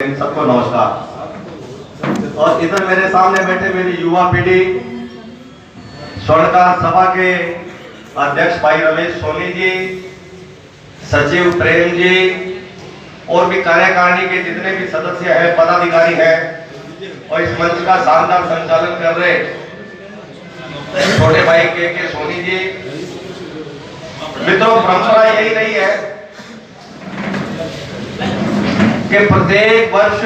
सबको नमस्कार। और इधर मेरे सामने बैठे मेरी युवा पीढ़ी स्वर्णकार सभा के अध्यक्ष भाई रमेश सोनी जी, सचिव प्रेम जी और भी कार्यकारिणी के जितने भी सदस्य हैं, पदाधिकारी हैं और इस मंच का शानदार संचालन कर रहे छोटे भाई के सोनी जी। मित्रों, परंपरा यही रही है कि प्रत्येक वर्ष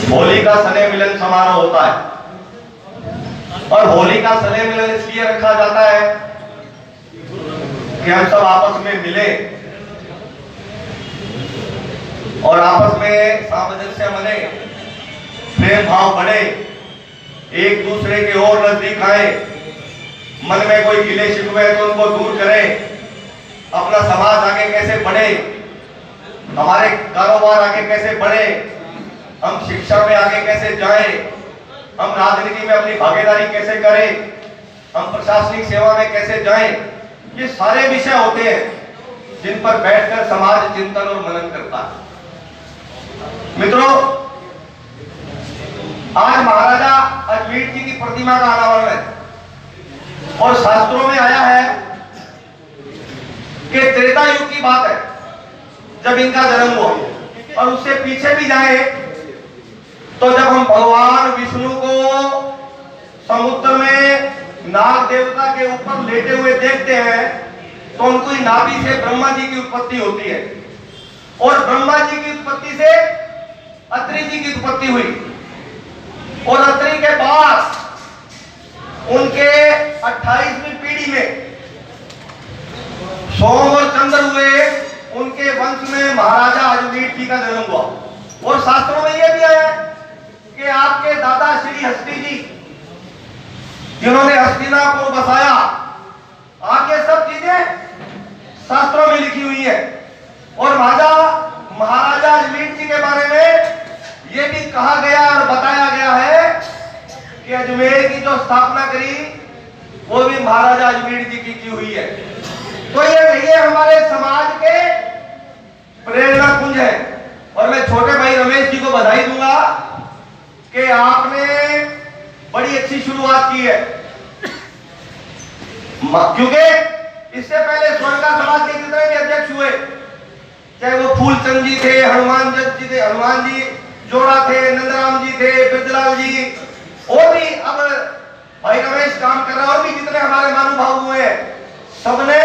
होली का स्नेह मिलन समारोह होता है और होली का स्नेह मिलन इसलिए रखा जाता है कि हम सब आपस में मिले और आपस में सामंजस्य बने, प्रेम भाव बढ़े, एक दूसरे के और नजदीक आए, मन में कोई गिले शिकवे है तो उनको दूर करें, अपना समाज आगे कैसे बढ़े, हमारे कारोबार आगे कैसे बढ़े, हम शिक्षा में आगे कैसे जाएं, हम राजनीति में अपनी भागीदारी कैसे करें, हम प्रशासनिक सेवा में कैसे जाएं, ये सारे विषय होते हैं जिन पर बैठकर समाज चिंतन और मनन करता है। मित्रों, आज महाराजा अजमेर जी की प्रतिमा का अनावरण है और शास्त्रों में आया है कि त्रेता युग की बात है जब इनका जन्म हुआ, और उससे पीछे भी जाए तो जब हम भगवान विष्णु को समुद्र में नाग देवता के ऊपर लेटे हुए देखते हैं तो उनकी नाभि से ब्रह्मा जी की उत्पत्ति होती है और ब्रह्मा जी की उत्पत्ति से अत्रि जी की उत्पत्ति हुई और अत्रि के बाद उनके 28वीं पीढ़ी में सोम और चंद्र हुए, उनके वंश में महाराजा अजमेर जी का जन्म हुआ। और शास्त्रों में यह भी आया कि आपके दादा श्री हस्ती जी जिन्होंने हस्तिनापुर बसाया, आगे सब चीजें शास्त्रों में लिखी हुई है। और महाराजा अजमेर जी के बारे में यह भी कहा गया और बताया गया है कि अजमेर की जो स्थापना करी वो भी महाराजा अजमेर जी की हुई है। तो ये हमारे समाज के प्रेरणा कुंज है और मैं छोटे भाई रमेश जी को बधाई दूंगा कि आपने बड़ी अच्छी शुरुआत की है, क्योंकि इससे पहले स्वर्णकार समाज के जितने भी अध्यक्ष हुए, चाहे वो फूलचंद जी थे, हनुमान जी जोड़ा थे, नंदराम जी थे, बिरजलाल जी, और भी अब भाई रमेश काम कर रहे हैं, और भी जितने हमारे महानुभाव हुए हैं, सबने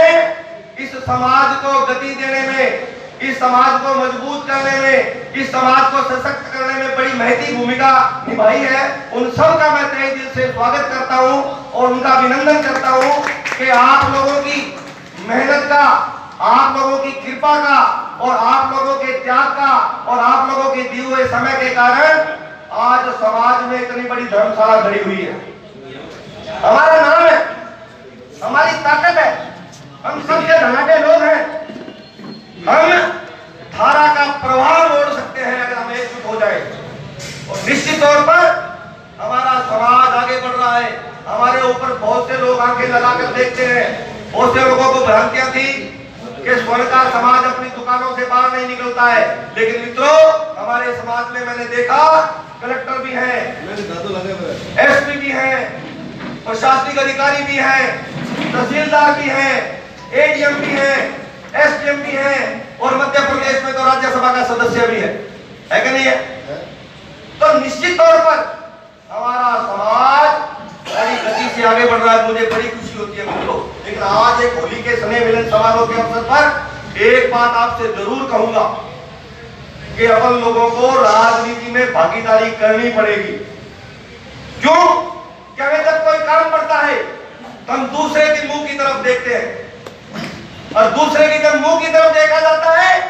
इस समाज को गति देने में, इस समाज को मजबूत करने में, इस समाज को सशक्त करने में बड़ी महती भूमिका निभाई है। उन सब का मैं तहे दिल से स्वागत करता हूं और उनका अभिनंदन करता हूं कि आप लोगों की मेहनत का, आप लोगों की कृपा का और आप लोगों के त्याग का और आप लोगों के दिए हुए समय के कारण आज समाज में इतनी बड़ी धर्मशाला खड़ी हुई है। हमारा नाम है, हमारी ताकत है, हम सबसे धनाढ्य लोग हैं, हम धारा का प्रवाह मोड़ सकते हैं अगर हम एकजुट हो जाए। और निश्चित तौर पर हमारा समाज आगे बढ़ रहा है, हमारे ऊपर बहुत से लोग आंखें लगाकर देखते हैं, बहुत से लोगों को भ्रांतियां थी कि स्वर्णकार समाज अपनी दुकानों से बाहर नहीं निकलता है, लेकिन मित्रों हमारे समाज में मैंने देखा कलेक्टर भी हैं, एसपी भी हैं, प्रशासनिक अधिकारी भी हैं, तहसीलदार भी हैं, एडीएम भी हैं, एसडीएम भी हैं और मध्य प्रदेश में तो राज्यसभा का सदस्य भी है कि नहीं है? तो निश्चित तौर पर हमारा समाज बड़ी गति से आगे बढ़ रहा है, मुझे बड़ी खुशी होती है मित्रों। लेकिन आज एक होली के स्नेह मिलन समारोह के अवसर पर एक बात आपसे जरूर कहूंगा कि अपन लोगों को राजनीति में भागीदारी करनी पड़ेगी। क्यों? क्या जब कोई काम पड़ता है तो हम दूसरे के मुंह की तरफ देखते हैं और दूसरे की जब मुंह की तरफ देखा जाता है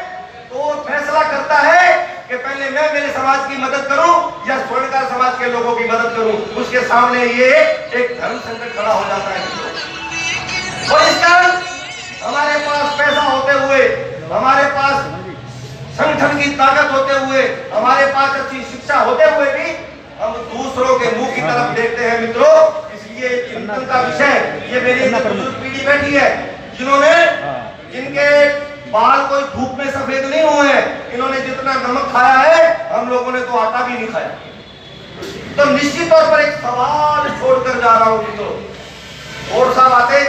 तो वो फैसला करता है कि पहले मैं मेरे समाज की मदद करूं या स्वर्णकार समाज के लोगों की मदद करूं। उसके सामने ये एक धर्म संकट खड़ा हो जाता है और इस कारण हमारे पास पैसा होते हुए, हमारे पास संगठन की ताकत होते हुए, हमारे पास अच्छी शिक्षा होते हुए भी हम दूसरों के मुंह की तरफ देखते हैं मित्रों। इसलिए चिंतन का विषय, ये मेरी बुजुर्ग पीढ़ी बैठी है जिन्होंने, जिनके बाल कोई धूप में सफेद नहीं हुए हैं। इन्होंने जितना नमक खाया है हम लोगों ने तो आटा भी नहीं खाया। तो निश्चित तौर पर एक सवाल छोड़कर जा रहा हूं मित्रों। और साहब आते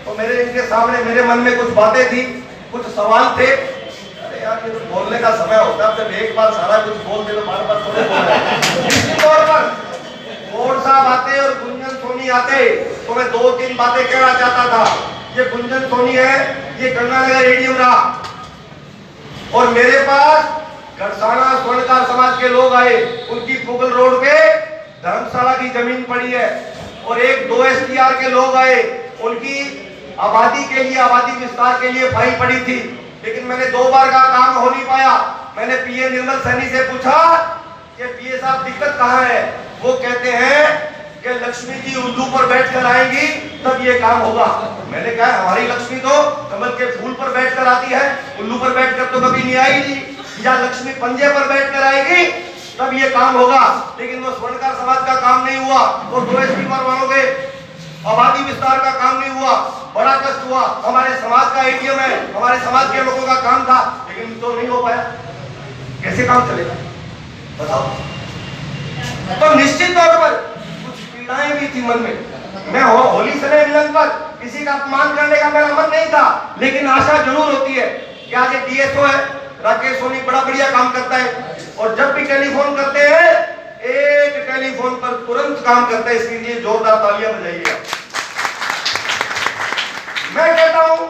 तो मेरे इनके सामने मेरे मन में कुछ बातें थी, कुछ सवाल थे। अरे यार ये तो बोलने का समय होता है, जब एक बार सारा कुछ बोल दे तो बार बार थोड़े बोल। निश्चित तौर पर और साहब आते और गुंजन सोनी आते तो मैं 2-3 बातें कहना चाहता था। ये गुंजन सोनी है, ये गंगानगर एडीएम रहा और मेरे पास गढ़साना स्वर्णकार समाज के लोग आए। उनकी पुगल रोड पे धर्मशाला की जमीन पड़ी है और एक 2 STR के लोग आए, उनकी आबादी के लिए, आबादी विस्तार के लिए फाइल पड़ी थी। लेकिन मैंने 2 बार का काम हो नहीं पाया। मैंने पीए निर्मल सैनी से पूछा कि पीए साहब दिक्कत कहाँ है? वो कहते हैं कि लक्ष्मी जी उल्लू पर बैठकर आएंगी तब ये काम होगा। मैंने कहा हमारी लक्ष्मी तो कमल के फूल पर बैठकर आती है, उल्लू पर बैठकर तो कभी नहीं आएगी। या लक्ष्मी पंजे पर बैठकर आएगी तब ये काम होगा। लेकिन वो स्वर्णकार समाज का काम नहीं हुआ, वो 2 STR वालों के आबादी विस्तार का काम नहीं हुआ। बड़ा कष्ट हुआ। हमारे समाज का एटीएम है, हमारे समाज के लोगों का काम था, लेकिन तो नहीं हो पाया। कैसे काम चलेगा बताओ? तो निश्चित तौर पर कुछ पीड़ाएं भी थी मन में। मैं होली स्नेह मिलन पर किसी का अपमान करने का मेरा मन नहीं था, लेकिन आशा जरूर होती है कि आज DSO है राकेश सोनी, बड़ा बढ़िया काम करता है और जब भी टेलीफोन करते हैं एक टेलीफोन पर तुरंत काम करता है। इसके लिए जोरदार तालियां बजाइए। मैं कहता हूं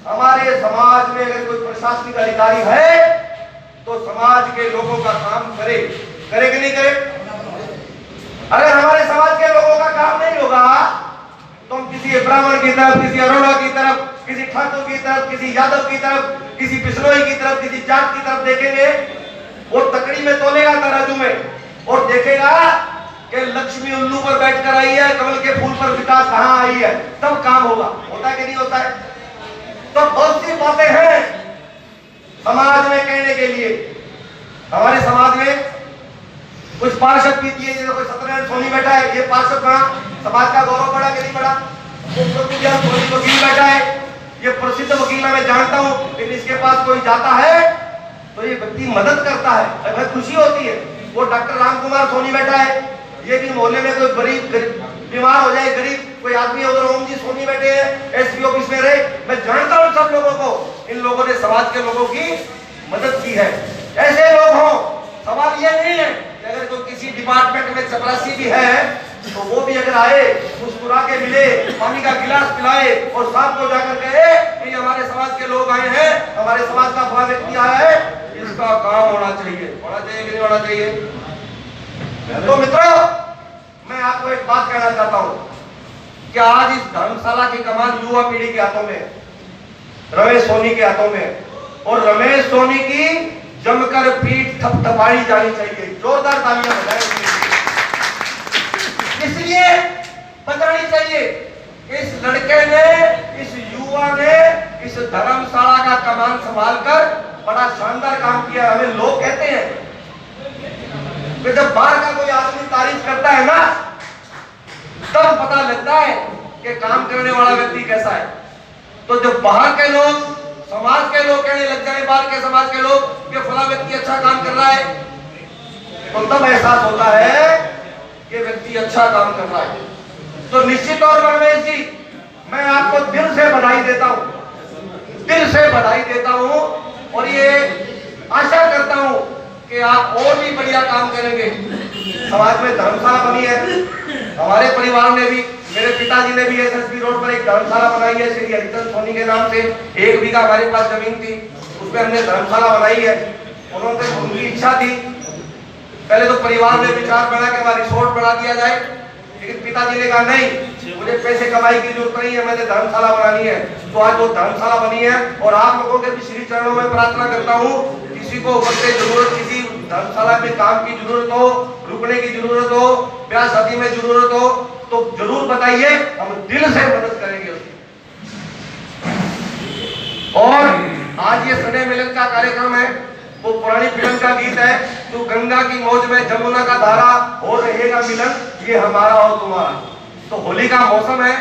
हमारे समाज में अगर कोई प्रशासनिक अधिकारी है तो समाज के लोगों का काम करे कि नहीं करे? अगर हमारे समाज के लोगों का काम नहीं होगा तो हम किसी ब्राह्मण की तरफ, किसी अरोड़ा की तरफ, किसी ठाकुर की तरफ, किसी यादव की तरफ, किसी बिश्नोई की तरफ, किसी जाट की तरफ देखेंगे। वो तकड़ी में तोलेगा तराजू में और देखेगा कि लक्ष्मी उल्लू पर बैठकर आई है, कमल के फूल पर विकास कहां आई है, तब काम होगा। होता है कि नहीं होता है? तो बहुत सी बातें हैं समाज में कहने के लिए। हमारे समाज में कुछ पार्षद भी दिए, जैसे कोई सत्यनारायण सोनी बैठा है, ये पार्षद बना, समाज का गौरव बढ़ा कि नहीं बढ़ा? सोनी वकील बैठा है, ये प्रसिद्ध वकील मैं जानता हूं, लेकिन इसके पास कोई जाता है तो ये व्यक्ति मदद करता है, बहुत खुशी होती है। वो डॉक्टर राम कुमार सोनी बैठा है, ये भी मोहल्ले में कोई गरीब बीमार हो जाए, गरीब कोई आदमी, उधर ओम जी सोनी बैठे हैं एसपी ऑफिस में रहे। मैं जानता हूं सब लोगों को, इन लोगों ने समाज के लोगों की मदद की है। ऐसे लोग हों, सवाल ये नहीं है कि अगर कोई किसी डिपार्टमेंट में चपरासी भी है तो वो भी अगर आए, मुस्कुरा के मिले, पानी का गिलास पिलाए और शाम को जाकर कहे कि हमारे समाज के लोग आए हैं, हमारे समाज का फला व्यक्ति आया है, इसका काम होना चाहिए। होना चाहिए कि नहीं होना चाहिए? तो मित्रों, मैं आपको एक बात कहना चाहता हूं कि आज इस धर्मशाला की कमान युवा पीढ़ी के हाथों में, रमेश सोनी के हाथों में, और रमेश सोनी की जमकर पीठ थपथपाई जानी चाहिए। जोरदार तालियां बजाएं। इसलिए बतानी चाहिए इस लड़के ने, इस युवा ने इस धर्मशाला का कमान संभालकर बड़ा शानदार काम किया। हमें लोग कहते हैं कि जब बाहर का कोई आदमी तारीफ करता है ना, तब पता लगता है कि काम करने वाला व्यक्ति कैसा है। तो जब बाहर के लोग, समाज के लोग कहने लग जाए, बाहर के समाज के लोग कि फला व्यक्ति अच्छा काम कर रहा है, तो तब एहसास होता है कि व्यक्ति अच्छा काम कर रहा है। तो निश्चित तौर पर रमेश जी, मैं आपको दिल से बधाई देता हूं, दिल से बधाई देता हूं और ये आशा करता हूं कि आप और भी बढ़िया काम करेंगे। समाज में धर्मशाला बनी है, हमारे परिवार ने भी, मेरे पिताजी ने भी एसएसबी रोड पर एक धर्मशाला बनाई है श्री हरिचंद सोनी के नाम से। 1 बीघा हमारे पास जमीन थी, उसमें हमने धर्मशाला बनाई है। उन्होंने, उनकी इच्छा थी, पहले तो परिवार में विचार बना कि हमारा रिसोर्ट बना दिया जाए, लेकिन पिताजी ने कहा नहीं, मुझे पैसे कमाई की जरूरत नहीं है, मैंने धर्मशाला बनानी है। तो आज वो धर्मशाला बनी है और आप लोगों के भी श्री चरणों में प्रार्थना करता हूँ, किसी को वक्त जरूरत, किसी धर्मशाला में काम की जरूरत हो, रुकने की जरूरत हो, ब्याह शादी में जरूरत हो, तो जरूर बताइए, हम दिल से मदद करेंगे उसकी। और आज ये स्नेह मिलन का कार्यक्रम है, वो पुरानी फिल्म का गीत है, तो गंगा की मौज में जमुना का धारा, हो रहेगा मिलन, ये हमारा और तुम्हारा। तो होली का मौसम है,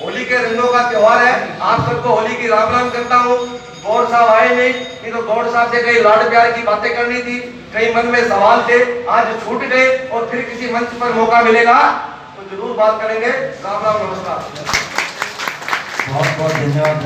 होली के रंगों का त्योहार है। आप सबको होली की राम राम करता हूँ। गौड़ साहब आए नहीं तो गौड़ साहब से कई लाड प्यार की बातें करनी थी, कई मन में सवाल थे, आज छूट गए और फिर किसी मंच पर मौका मिलेगा तो जरूर बात करेंगे। राम राम, नमस्कार। बहुत बहुत धन्यवाद।